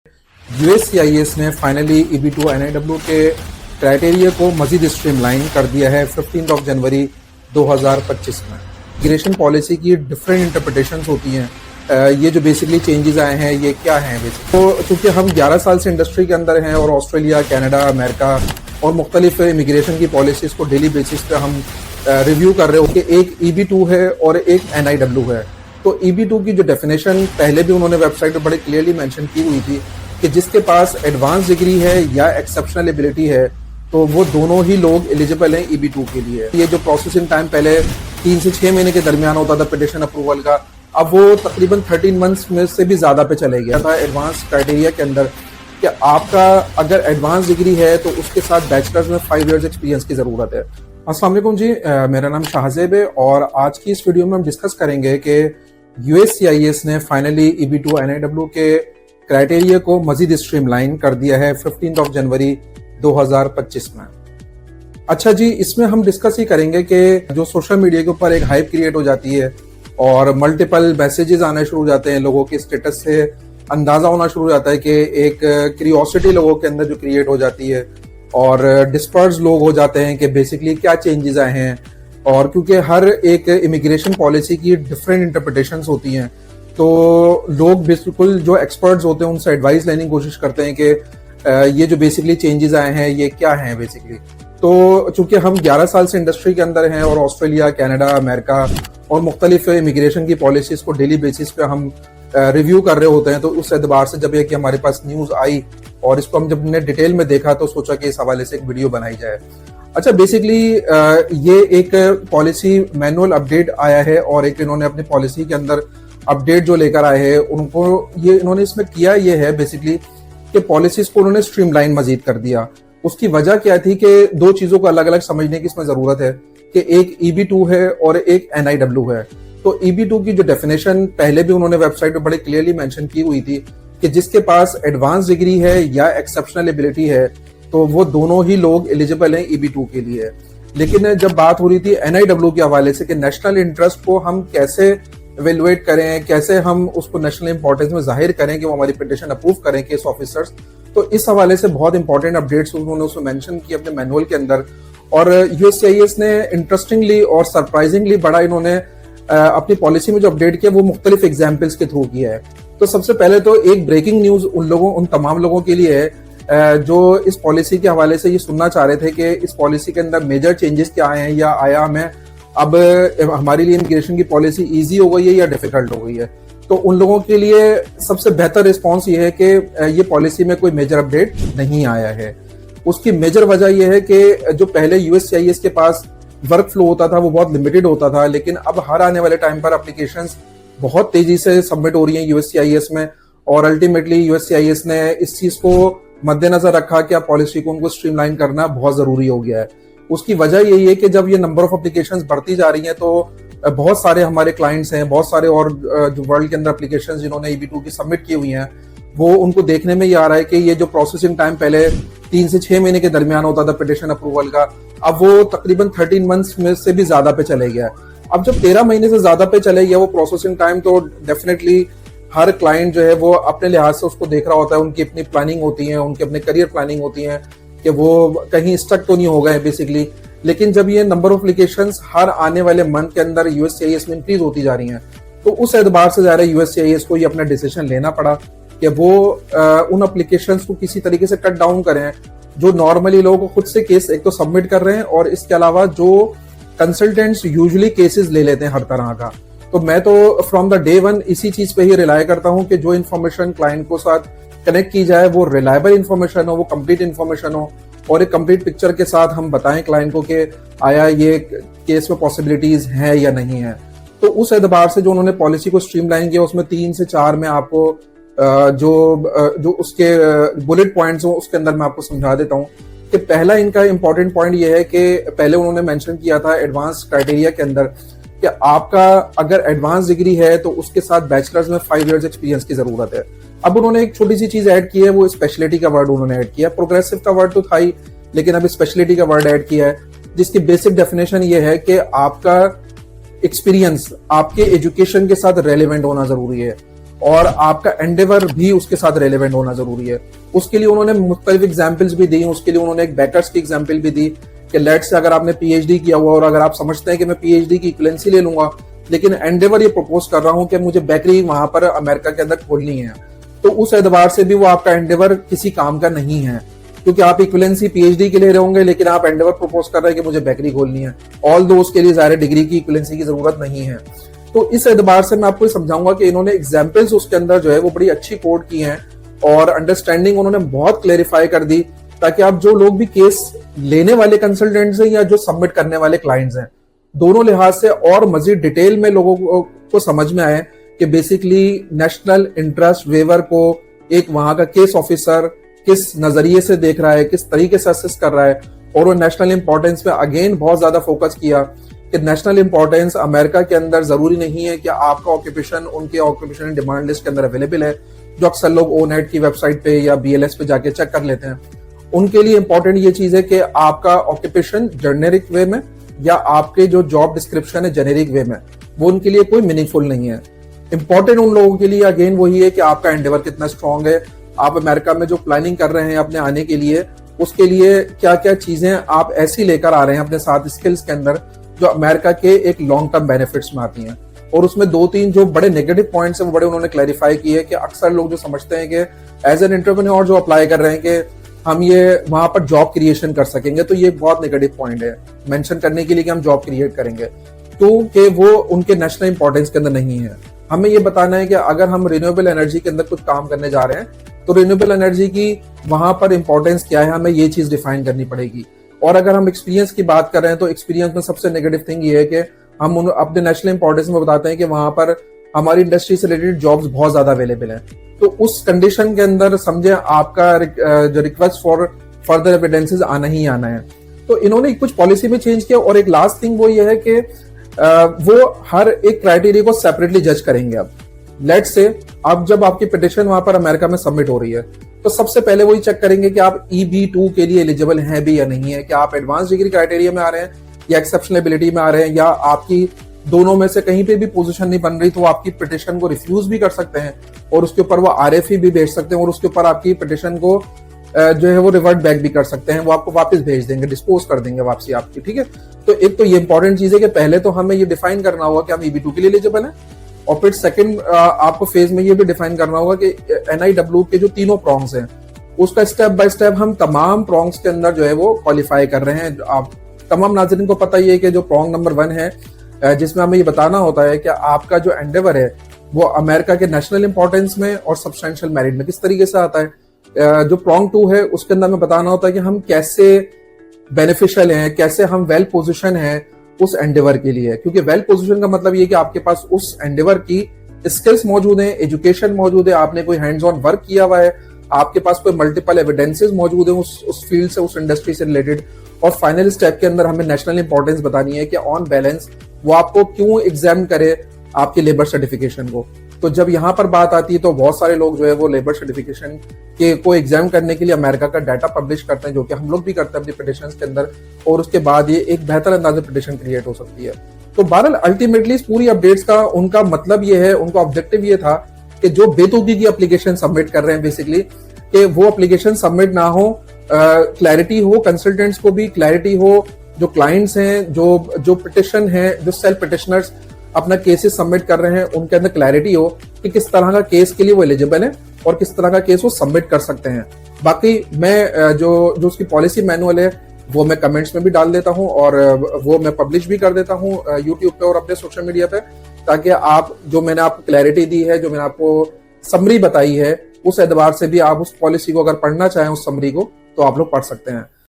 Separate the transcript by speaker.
Speaker 1: USCIS ने finally EB2 NIW के criteria को मजीद स्ट्रीमलाइन कर दिया है 15 जनवरी 2025 में। इमिग्रेशन पॉलिसी की डिफरेंट इंटरप्रिटेशंस होती हैं। ये जो बेसिकली चेंजेस आए हैं ये क्या हैं बेसिक तो चूँकि हम 11 साल से इंडस्ट्री के अंदर हैं और ऑस्ट्रेलिया, कनाडा, अमेरिका और मुख्तलिफ इमिग्रेशन की पॉलिसीज़ को डेली बेसिस पे हम रिव्यू कर रहे हो कि एक EB2 है और एक NIW है। तो EB2 की जो डेफिनेशन पहले भी उन्होंने वेबसाइट पर बड़े क्लियरली मेंशन की हुई थी कि जिसके पास एडवांस डिग्री है या एक्सेप्शनल एबिलिटी है तो वो दोनों ही लोग एलिजिबल हैं EB2 के लिए। ये जो प्रोसेसिंग टाइम पहले 3 से 6 महीने के दरमियान होता था पिटिशन अप्रूवल का, अब वो तकरीबन 13 मंथ्स में से भी ज़्यादा पे चले गया था एडवांस क्राइटेरिया के अंदर कि आपका अगर एडवांस डिग्री है तो उसके साथ बैचलर्स में 5 इयर्स एक्सपीरियंस की ज़रूरत है। अस्सलाम वालेकुम जी, मेरा नाम शाहजेब है और आज की इस वीडियो में हम डिस्कस करेंगे कि यूएससीआईएस ने फाइनली EB2 NIW के क्राइटेरिया को मजीद स्ट्रीमलाइन कर दिया है 15 जनवरी 2025 में। अच्छा जी, इसमें हम डिस्कस ही करेंगे कि जो सोशल मीडिया के ऊपर एक हाइप क्रिएट हो जाती है और मल्टीपल मैसेजेस आने शुरू हो जाते हैं, लोगों के स्टेटस से अंदाजा होना शुरू हो जाता है कि एक क्यूरियोसिटी लोगों के अंदर जो क्रिएट हो जाती है और डिस्पर्स लोग हो जाते हैं कि बेसिकली क्या चेंजेस आए हैं। और क्योंकि हर एक इमिग्रेशन पॉलिसी की डिफरेंट इंटरप्रिटेशंस होती हैं तो लोग बिल्कुल जो एक्सपर्ट्स होते हैं उनसे एडवाइस लेने की कोशिश करते हैं कि ये जो बेसिकली चेंजेस आए हैं ये क्या हैं बेसिकली। तो चूंकि हम 11 साल से इंडस्ट्री के अंदर हैं और ऑस्ट्रेलिया, कनाडा, अमेरिका और मुख्तलिफ इमिग्रेशन की पॉलिसीज़ को डेली बेसिस पे हम रिव्यू कर रहे होते हैं, तो उस एतबार से जब ये कि हमारे पास न्यूज़ आई और इसको हम जब हमने डिटेल में देखा तो सोचा कि इस हवाले से एक वीडियो बनाई जाए। अच्छा, बेसिकली ये एक पॉलिसी मैनुअल अपडेट आया है और एक इन्होंने अपनी पॉलिसी के अंदर अपडेट जो लेकर आए हैं उनको ये इन्होंने इसमें किया ये है बेसिकली कि पॉलिसीज को उन्होंने स्ट्रीमलाइन मजीद कर दिया। उसकी वजह क्या थी कि दो चीज़ों को अलग अलग समझने की इसमें ज़रूरत है कि एक EB2 है और एक NIW है। तो EB2 की जो डेफिनेशन पहले भी उन्होंने वेबसाइट पर बड़े क्लियरली मेंशन की हुई थी कि जिसके पास एडवांस डिग्री है या एक्सेप्शनल एबिलिटी है तो वो दोनों ही लोग एलिजिबल हैं EB2 के लिए। लेकिन जब बात हो रही थी NIW के हवाले से कि नेशनल इंटरेस्ट को हम कैसे एवेलुएट करें, कैसे हम उसको नेशनल इंपॉर्टेंस में जाहिर करें कि वो हमारी पिटिशन अप्रूव करें केस ऑफिसर्स, तो इस हवाले से बहुत इंपॉर्टेंट अपडेट्स उन्होंने उसमें मेंशन किए अपने मैनुअल के अंदर। और यूएससीआईएस ने इंटरेस्टिंगली और सरप्राइजिंगली बड़ा इन्होंने अपनी पॉलिसी में जो अपडेट किया वो मुख्तलिफ एग्जाम्पल्स के थ्रू किया है। तो सबसे पहले तो एक ब्रेकिंग न्यूज उन तमाम लोगों के लिए है जो इस पॉलिसी के हवाले से ये सुनना चाह रहे थे कि इस पॉलिसी के अंदर मेजर चेंजेस क्या आए हैं या आया हमें अब हमारे लिए इमिग्रेशन की पॉलिसी इजी हो गई है या डिफिकल्ट हो गई है। तो उन लोगों के लिए सबसे बेहतर रिस्पॉन्स ये है कि ये पॉलिसी में कोई मेजर अपडेट नहीं आया है। उसकी मेजर वजह यह है कि जो पहले यूएससीआईएस के पास वर्क फ्लो होता था वो बहुत लिमिटेड होता था, लेकिन अब हर आने वाले टाइम पर एप्लीकेशंस बहुत तेजी से सबमिट हो रही हैं यूएससीआईएस में और अल्टीमेटली यूएससीआईएस ने इस चीज़ को मद्देनजर रखा कि पॉलिसी को उनको स्ट्रीमलाइन करना बहुत ज़रूरी हो गया है। उसकी वजह यही है कि जब ये नंबर ऑफ एप्लीकेशंस बढ़ती जा रही हैं तो बहुत सारे हमारे क्लाइंट्स हैं, बहुत सारे और जो वर्ल्ड के अंदर एप्लीकेशंस जिन्होंने EB2 की सबमिट की हुई हैं वो उनको देखने में ये आ रहा है कि ये जो प्रोसेसिंग टाइम पहले 3 से 6 महीने के दरमियान होता था पिटिशन अप्रूवल का, अब वो तकरीबन 13 मंथ्स में से भी ज़्यादा पे चले गया। अब जब 13 महीने से ज़्यादा पे चले गया वो प्रोसेसिंग टाइम, तो डेफिनेटली हर क्लाइंट जो है वो अपने लिहाज से उसको देख रहा होता है, उनकी अपनी प्लानिंग होती है, उनकी अपने करियर प्लानिंग होती है कि वो कहीं स्टक तो नहीं हो गए बेसिकली। लेकिन जब ये नंबर ऑफ एप्लीकेशंस हर आने वाले मंथ के अंदर यूएससीआईएस में इंक्रीज होती जा रही हैं तो उस एतबार से ज़्यादा यूएससीआईएस को ये अपना डिसीजन लेना पड़ा कि वो उन एप्लीकेशंस को किसी तरीके से कट डाउन करें जो नॉर्मली लोग खुद से केस एक तो सबमिट कर रहे हैं और इसके अलावा जो कंसल्टेंट्स यूजुअली केसेस ले लेते हैं हर तरह का। तो मैं तो फ्रॉम द डे वन इसी चीज पे ही रिलाय करता हूँ कि जो इन्फॉर्मेशन क्लाइंट को साथ कनेक्ट की जाए वो रिलायबल इन्फॉर्मेशन हो, वो कंप्लीट इन्फॉर्मेशन हो और एक कंप्लीट पिक्चर के साथ हम बताएं क्लाइंट को कि आया ये केस में पॉसिबिलिटीज हैं या नहीं है। तो उस एतबार से जो उन्होंने पॉलिसी को स्ट्रीमलाइन किया उसमें 3 से 4 में आपको जो उसके बुलेट पॉइंट्स हो उसके अंदर मैं आपको समझा देता हूँ कि पहला इनका इंपॉर्टेंट पॉइंट ये है कि पहले उन्होंने मेंशन किया था एडवांस क्राइटेरिया के अंदर कि आपका अगर एडवांस डिग्री है तो उसके साथ बैचलर्स में 5 इयर्स एक्सपीरियंस की जरूरत है। अब उन्होंने एक छोटी सी चीज ऐड की है, वो स्पेशलिटी का वर्ड उन्होंने ऐड किया। प्रोग्रेसिव का वर्ड तो था ही, लेकिन अब स्पेशलिटी का वर्ड ऐड किया है जिसकी बेसिक डेफिनेशन ये है कि आपका एक्सपीरियंस आपके एजुकेशन के साथ रेलिवेंट होना जरूरी है। और आपका एंडेवर भी उसके साथ रेलेवेंट होना जरूरी है। उसके लिए उन्होंने मुख्तलिफ एग्जाम्पल्स भी दी। उसके लिए उन्होंने एक बेकर्स की एग्जाम्पल भी दी कि लेट्स से अगर आपने पीएचडी किया हुआ और अगर आप समझते हैं कि मैं पीएचडी की इक्विवेलेंसी ले लूंगा, लेकिन एंडेवर ये प्रपोज कर रहा हूं कि मुझे बेकरी वहां पर अमेरिका के अंदर खोलनी है, तो उस एतबार से भी वो आपका एंडेवर किसी काम का नहीं है, क्योंकि आप इक्विवेलेंसी पीएचडी के ले रहे होंगे लेकिन आप एंडेवर प्रपोज कर रहे हैं कि मुझे बेकरी खोलनी है, ऑल दो उसके लिए ज़ाहिर डिग्री की इक्विवेलेंसी की जरूरत नहीं है। तो इस एतबार से मैं आपको समझाऊंगा कि इन्होंने एग्जाम्पल्स उसके अंदर जो है वो बड़ी अच्छी कोड की हैं और अंडरस्टैंडिंग उन्होंने बहुत क्लेरिफाई कर दी, ताकि आप जो लोग भी केस लेने वाले कंसल्टेंट्स हैं या जो सबमिट करने वाले क्लाइंट्स हैं, दोनों लिहाज से और मजीद डिटेल में लोगों को समझ में आए कि बेसिकली नेशनल इंटरेस्ट वेवर को एक वहां का केस ऑफिसर किस नजरिए से देख रहा है, किस तरीके से असेस कर रहा है। और वो नेशनल इंपॉर्टेंस पे अगेन बहुत ज्यादा फोकस किया कि नेशनल इंपॉर्टेंस अमेरिका के अंदर जरूरी नहीं है कि आपका ऑक्यूपेशन उनके ऑक्यूपेशन डिमांड लिस्ट के अंदर अवेलेबल है, जो अक्सर लोग ओनेट की वेबसाइट पे या बीएलएस पे जाके चेक कर लेते हैं। उनके लिए इंपॉर्टेंट ये चीज है कि आपका ऑक्यूपेशन जेनेरिक वे में या आपके जो जॉब डिस्क्रिप्शन है जेनेरिक वे में, वो उनके लिए कोई मीनिंगफुल नहीं है। इंपॉर्टेंट उन लोगों के लिए अगेन वही है कि आपका एंडेवर कितना स्ट्रांग है, आप अमेरिका में जो प्लानिंग कर रहे हैं अपने आने के लिए, उसके लिए क्या क्या चीजें आप ऐसी लेकर आ रहे हैं अपने साथ स्किल्स के अंदर जो अमेरिका के एक लॉन्ग टर्म बेनिफिट्स में आती हैं। और उसमें दो तीन जो बड़े नेगेटिव पॉइंट्स हैं वो बड़े उन्होंने क्लैरिफाई किए कि अक्सर लोग जो समझते हैं कि एज एन एंटरप्रेन्योर जो अप्लाई कर रहे हैं कि हम ये वहां पर जॉब क्रिएशन कर सकेंगे, तो ये बहुत नेगेटिव पॉइंट है मेंशन करने के लिए कि हम जॉब क्रिएट करेंगे, क्योंकि वो उनके नेशनल इंपॉर्टेंस के अंदर नहीं है। हमें ये बताना है कि अगर हम रिन्यूएबल एनर्जी के अंदर कुछ काम करने जा रहे हैं तो रिन्यूएबल एनर्जी की वहां पर इंपॉर्टेंस क्या है, हमें ये चीज डिफाइन करनी पड़ेगी। और अगर हम एक्सपीरियंस की बात कर रहे हैं तो एक्सपीरियंस में सबसे नेगेटिव थिंग ये है कि हम अपने नेशनल इंपॉर्टेंस में बताते हैं कि वहां पर हमारी इंडस्ट्री से रिलेटेड जॉब्स बहुत ज्यादा अवेलेबल हैं, तो उस कंडीशन के अंदर समझे आपका जो रिक्वेस्ट फॉर फर्दर एविडेंसेस आना ही आना है। तो इन्होंने कुछ पॉलिसी में चेंज किया। और एक लास्ट थिंग वो ये है कि वो हर एक क्राइटेरिया को सेपरेटली जज करेंगे। अब लेट्स से अब जब आपकी पिटिशन वहां पर अमेरिका में सबमिट हो रही है तो सबसे पहले वही चेक करेंगे कि आप EB2 के लिए एलिजिबल हैं भी या नहीं है, कि आप एडवांस डिग्री क्राइटेरिया में आ रहे हैं या एक्सेप्शनल एबिलिटी में आ रहे हैं, या आपकी दोनों में से कहीं पे भी पोजीशन नहीं बन रही, तो आपकी पिटिशन को रिफ्यूज भी कर सकते हैं और उसके ऊपर वो RFE भी भेज सकते हैं और उसके ऊपर आपकी पिटिशन को जो है वो रिवर्ट बैक भी कर सकते हैं, वो आपको वापस भेज देंगे, डिस्पोज कर देंगे वापसी आपकी। ठीक है, तो एक तो ये इंपॉर्टेंट चीज है कि पहले तो हमें ये डिफाइन करना होगा कि हम EB2 के लिए एलिजिबल हैं, और फिर सेकंड आपको फेज में ये भी डिफाइन करना होगा कि NIW के जो तीनों प्रॉन्ग्स हैं उसका स्टेप बाय स्टेप हम तमाम प्रॉन्ग्स के अंदर जो है वो क्वालिफाई कर रहे हैं। आप तमाम नाज़रीन को पता ही है कि जो प्रॉन्ग नंबर 1 है जिसमें हमें ये बताना होता है कि आपका जो एंडेवर है वो अमेरिका के नेशनल इंपॉर्टेंस में और सब्सटेंशियल मेरिट में किस तरीके से आता है। जो प्रॉन्ग 2 है उसके अंदर हमें बताना होता है कि हम कैसे बेनिफिशियल हैं, कैसे हम वेल पोजिशन हैं उस एंडेवर के लिए, क्योंकि वेल पोजिशन का मतलब ये कि आपके पास उस एंडेवर की स्किल्स मौजूद हैं, एजुकेशन मौजूद है, आपने कोई हैंड्स ऑन वर्क किया हुआ है, आपके पास कोई मल्टीपल एविडेंसेस मौजूद है उस फील्ड से, उस इंडस्ट्री से रिलेटेड। और फाइनल स्टेप के अंदर हमें नेशनल इंपॉर्टेंस बतानी है कि ऑन बैलेंस वो आपको क्यों एग्जाम करे आपके लेबर सर्टिफिकेशन को। तो जब यहाँ पर बात आती है तो बहुत सारे लोग जो है वो लेबर सर्टिफिकेशन के को एग्जाम करने के लिए अमेरिका का डाटा पब्लिश करते हैं, जो कि हम लोग भी करते हैं अपनी पिटिशंस के अंदर, और उसके बाद ये एक बेहतर अंदाज में पिटिशन क्रिएट हो सकती है। तो बहरहाल अल्टीमेटली पूरी अपडेट्स का उनका मतलब ये है, उनका ऑब्जेक्टिव ये था कि जो बेतुकी की एप्लीकेशन सबमिट कर रहे हैं बेसिकली, कि वो एप्लीकेशन सबमिट ना हो, क्लैरिटी हो, कंसल्टेंट्स को भी क्लैरिटी हो, जो क्लाइंट्स हैं, जो पिटिशन है, जो सेल्फ पिटिशनर्स अपना केसेस सबमिट कर रहे हैं, उनके अंदर क्लैरिटी हो कि किस तरह का केस के लिए वो एलिजिबल है और किस तरह का केस वो सबमिट कर सकते हैं। बाकी मैं जो उसकी पॉलिसी मैनुअल है वो मैं कमेंट्स में भी डाल देता हूं और वो मैं पब्लिश भी कर देता हूं यूट्यूब पे और अपने सोशल मीडिया पे, ताकि आप जो मैंने आपको क्लैरिटी दी है, जो मैंने आपको समरी बताई है, उस एतबार से भी आप उस पॉलिसी को अगर पढ़ना चाहें उस समरी को तो आप लोग पढ़ सकते हैं।